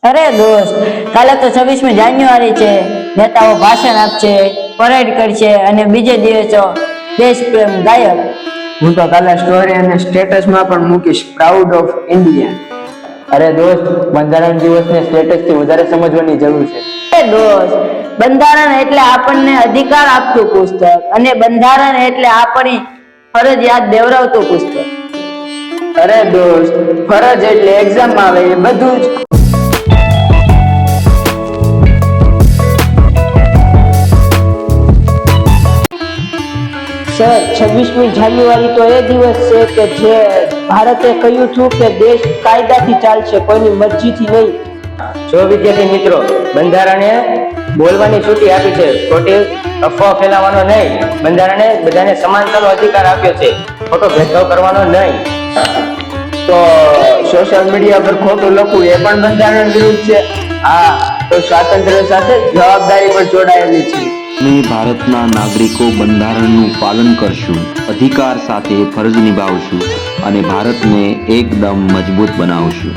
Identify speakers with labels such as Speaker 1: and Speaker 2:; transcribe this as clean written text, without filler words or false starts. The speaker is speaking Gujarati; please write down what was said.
Speaker 1: અરે દોસ્ત, કાલે તો 26મી જાન્યુઆરી છે. નેતાઓ ભાષણ આપશે, પરેડ કરશે અને બીજે દિવસે દેશ પ્રેમ ગાયબ.
Speaker 2: હું તો કાલે સ્ટોરી અને સ્ટેટસમાં પણ મૂકીશ પ્રાઉડ ઓફ ઇન્ડિયા.
Speaker 3: અરે દોસ્ત, બંધારણ દિવસને સ્ટેટસથી વધારે સમજવાની જરૂર છે.
Speaker 1: અરે દોસ્ત, બંધારણ એટલે આપણને અધિકાર આપતું પુસ્તક અને બંધારણ એટલે આપણી ફરજિયાત દેવરાવતું પુસ્તક.
Speaker 2: અરે દોસ્ત, ફરજ એટલે એક્ઝામ આવે એ બધું જ.
Speaker 4: સર, 26મી જાન્યુઆરી તો એ દિવસ છે કે જે ભારતે કહ્યું હતું કે દેશ કાયદાથી ચાલશે, કોઈની મરજીથી નહીં.
Speaker 3: જો વિદ્યાર્થી મિત્રો, બંધારણે બોલવાની છૂટી આપી છે, ખોટી અફવા ફેલાવવાનો નહીં. બંધારણે બધાને સમાનતાનો અધિકાર આપ્યો છે, ખોટો ભેદભાવ કરવાનો નહીં.
Speaker 2: તો સોશિયલ મીડિયા પર ખોટું લખવું એ પણ બંધારણ વિરુદ્ધ છે. હા, તો સ્વાતંત્ર્ય સાથે જવાબદારી પણ જોડાયેલી છે.
Speaker 5: અમે ભારતના નાગરિકો બંધારણનું પાલન કરશું, અધિકાર સાથે ફરજ નિભાવશું અને ભારતને એકદમ મજબૂત બનાવશું.